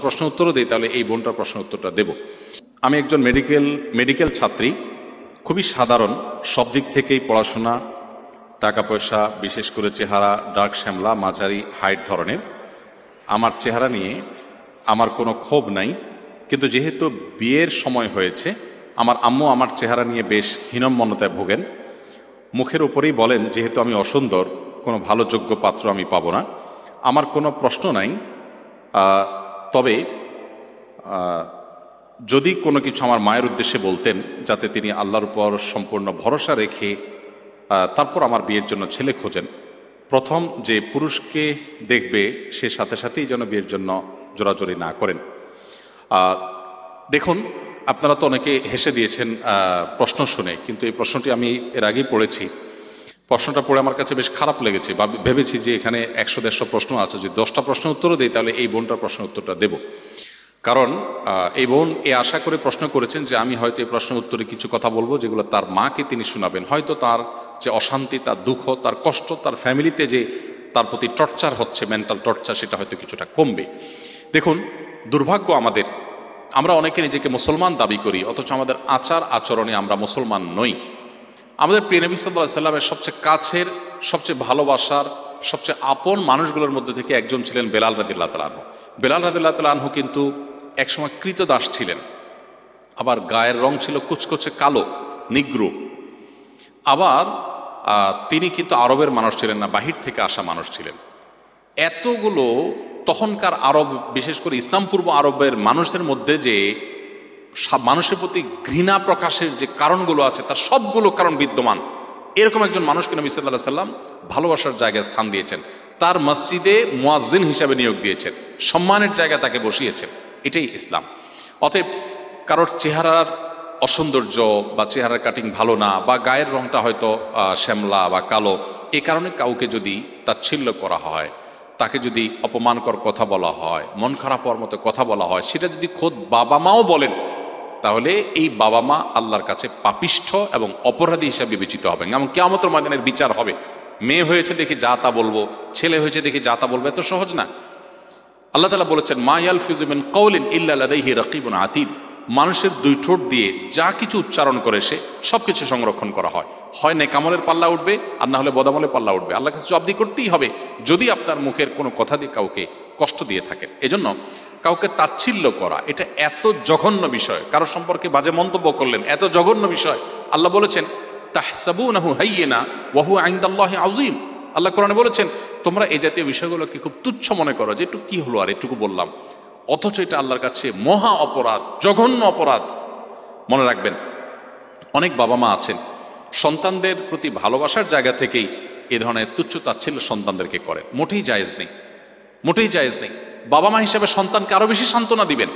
প্রশ্নের উত্তরও দিই, তাহলে এই বোনটার প্রশ্নের উত্তরটা দেব। আমি একজন মেডিকেল ছাত্রী, খুবই সাধারণ, সব দিক থেকেই পড়াশোনা, টাকা পয়সা, বিশেষ করে চেহারা ডার্ক শ্যামলা, মাঝারি হাইট ধরনের। আমার চেহারা নিয়ে আমার কোনো ক্ষোভ নাই, কিন্তু যেহেতু বিয়ের সময় হয়েছে, আমার আম্মু আমার চেহারা নিয়ে বেশ হীনম্মন্যতায় ভোগেন। মুখের উপরেই বলেন যেহেতু আমি অসুন্দর, কোনো ভালো যোগ্য পাত্র আমি পাবো না। আমার কোনো প্রশ্ন নাই, তবে যদি কোনো কিছু আমার মায়ের উদ্দেশ্যে বলতেন, যাতে তিনি আল্লাহর উপর সম্পূর্ণ ভরসা রেখে তারপর আমার বিয়ের জন্য ছেলে খোঁজেন। প্রথম যে পুরুষকে দেখবে সে সাথে সাথেই যেন বিয়ের জন্য জোরাজোরি না করেন। দেখুন, আপনারা তো অনেকে হেসে দিয়েছেন প্রশ্ন শুনে, কিন্তু এই প্রশ্নটি আমি এর আগেই পড়েছি। প্রশ্নটা পড়ে আমার কাছে বেশ খারাপ লেগেছে, বা ভেবেছি যে এখানে 100-150 প্রশ্ন আছে, যদি 10টা প্রশ্নের উত্তরও দিই তাহলে এই বোনটার প্রশ্নের উত্তরটা দেব। কারণ এই বোন আশা করে প্রশ্ন করেছেন যে আমি হয়তো এই প্রশ্নের উত্তরে কিছু কথা বলবো যেগুলো তার মাকে তিনি শোনাবেন, হয়তো তার যে অশান্তি, তার দুঃখ, তার কষ্ট, তার ফ্যামিলিতে যে তার প্রতি টর্চার হচ্ছে, মেন্টাল টর্চার, সেটা হয়তো কিছুটা কমবে। দেখুন, দুর্ভাগ্য আমাদের, আমরা অনেকে নিজেকে মুসলমান দাবি করি, অথচ আমাদের আচার আচরণে আমরা মুসলমান নই। আমাদের প্রিয় নবী সাল্লাল্লাহু আলাইহি সাল্লামের সবচেয়ে কাছের, সবচেয়ে ভালোবাসার, সবচেয়ে আপন মানুষগুলোর মধ্যে থেকে একজন ছিলেন বেলাল রাদিয়াল্লাহু তাআলা আনহু। বেলাল রাদিয়াল্লাহু তাআলা আনহু কিন্তু একসময় কৃতদাস ছিলেন, আবার গায়ের রং ছিল কুচকুচে কালো, নিগ্রো। আবার তিনি কিন্তু আরবের মানুষ ছিলেন না, বাহির থেকে আসা মানুষ ছিলেন। এতগুলো তখনকার আরব, বিশেষ করে ইসলাম পূর্ব আরবের মানুষের মধ্যে যে মানুষের প্রতি ঘৃণা প্রকাশের যে কারণগুলো আছে, তার সবগুলো কারণ বিদ্যমান। এরকম একজন মানুষকে নবী সাল্লাল্লাহু আলাইহি সাল্লাম ভালোবাসার জায়গায় স্থান দিয়েছেন, তার মসজিদে মুয়াজ্জিন হিসাবে নিয়োগ দিয়েছেন, সম্মানের জায়গায় তাকে বসিয়েছেন। এটাই ইসলাম। অতএব কারোর চেহারার অসৌন্দর্য বা চেহারার কাটিং ভালো না, বা গায়ের রংটা হয়তো শ্যামলা বা কালো, এ কারণে কাউকে যদি তাচ্ছিল্য করা হয়, তাকে যদি অপমানকর কথা বলা হয়, মন খারাপ হওয়ার মতো কথা বলা হয়, সেটা যদি খোদ বাবা মাও বলেন, তাহলে এই বাবা মা আল্লাহর কাছে পাপিষ্ঠ এবং অপরাধী হিসাবে বিবেচিত হবেন, এবং কিয়ামতের ময়দানের বিচার হবে। মেয়ে হয়েছে দেখি যা তা বলবো, ছেলে হয়েছে দেখি যা তা বলবো, এত সহজ না। আল্লাহ তাআলা বলেছেন, মা ইয়ালফিযু মিন কাওলিন ইল্লা লাদাইহি রাকিবুন আতীদ। মানুষের দুই ঠোঁট দিয়ে যা কিছু উচ্চারণ করে সে সবকিছু সংরক্ষণ করা হয়। হয় নেকামলের পাল্লা উঠবে, আর না হলে বদামলের পাল্লা উঠবে। আল্লাহর কাছে জবাবদিহি করতেই হবে যদি আপনার মুখের কোনো কথা দিয়ে কাউকে কষ্ট দিয়ে থাকেন। এজন্য কাউকে তাচ্ছিল্য করা এটা এত জঘন্য বিষয়, কারো সম্পর্কে বাজে মন্তব্য করলেন, এত জঘন্য বিষয়। আল্লাহ বলেছেন, তাহসাবুনাহু হাইয়িনা ওয়া হুয়া ইনদাল্লাহি আযীম। আল্লাহ কোরআনে বলেছেন, তোমরা এই জাতীয় বিষয়গুলোকে খুব তুচ্ছ মনে করো, যে একটু কি হলো আর এটুকু বললাম, অথচ এটা আল্লাহর কাছে মহা অপরাধ, জঘন্য অপরাধ। মনে রাখবেন, অনেক বাবা মা আছেন সন্তানদের প্রতি ভালোবাসার জায়গা থেকেই এ ধরনের তুচ্ছ তাচ্ছিল্য সন্তানদেরকে করে। মোটেই জায়েজ নেই, মোটেই জায়েজ নেই। বাবা মা হিসেবে সন্তানকে আরো বেশি সান্ত্বনা দিবেন,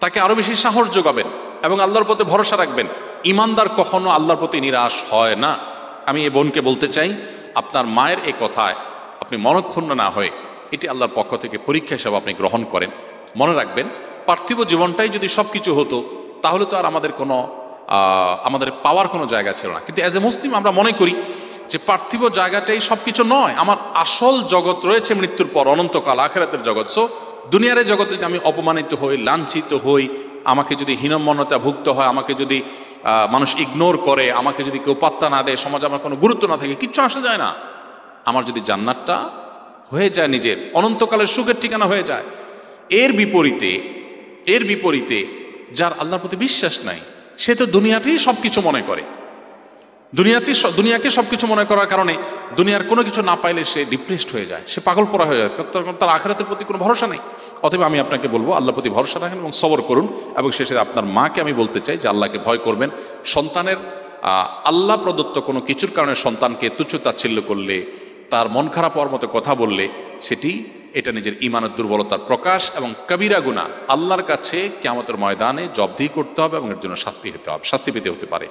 তাকে আরো বেশি সাহস যোগাবেন, এবং আল্লাহর প্রতি ভরসা রাখবেন। ইমানদার কখনো আল্লাহর প্রতি নিরাশ হয় না। আমি এই বোনকে বলতে চাই, আপনার মায়ের এই কথায় আপনি মনক্ষুণ্ণ না হয়ে এটি আল্লাহর পক্ষ থেকে পরীক্ষা হিসাবে আপনি গ্রহণ করেন। মনে রাখবেন, পার্থিব জীবনটাই যদি সব কিছু হতো, তাহলে তো আর আমাদের পাওয়ার কোনো জায়গা ছিল না। কিন্তু অ্যাজ এ মুসলিম আমরা মনে করি যে পার্থিব জায়গাটাই সব কিছু নয়, আমার আসল জগৎ রয়েছে মৃত্যুর পর, অনন্তকাল, আখিরাতের জগৎ। সো দুনিয়ার জগতে যদি আমি অপমানিত হই, লাঞ্ছিত হই, আমাকে যদি হীনমন্যতা ভুক্ত হয়, আমাকে যদি মানুষ ইগনোর করে, আমাকে যদি কেউ পাত্তা না দেয়, সমাজে আমার কোনো গুরুত্ব না থাকে, কিচ্ছু আসা যায় না। আমার যদি জান্নাতটা হয়ে যায়, নিজের অনন্তকালের সুখের ঠিকানা হয়ে যায়। এর বিপরীতে যার আল্লাহর প্রতি বিশ্বাস নাই, সে তো দুনিয়াতেই সবকিছু মনে করে। দুনিয়াকে সবকিছু মনে করার কারণে দুনিয়ার কোনো কিছু না পাইলে সে ডিপ্রেসড হয়ে যায়, সে পাগল পড়া হয়ে যায়, তার আখিরাতের প্রতি কোনো ভরসা নেই। অতএব আমি আপনাকে বলবো, আল্লাহর প্রতি ভরসা রাখেন এবং সবর করুন। এবং শেষে আপনার মাকে আমি বলতে চাই যে আল্লাহকে ভয় করবেন। সন্তানের আল্লাহ প্রদত্ত কোনো কিছুর কারণে সন্তানকে তুচ্ছ তাচ্ছিল্য করলে, তার মন খারাপ হওয়ার মতো কথা বললে, এটা নিজের ঈমানের দুর্বলতার প্রকাশ এবং কবিরা গুনাহ। আল্লাহর কাছে কিয়ামতের ময়দানে জবাবদিহি করতে হবে এবং এর জন্য শাস্তি পেতে হতে পারে।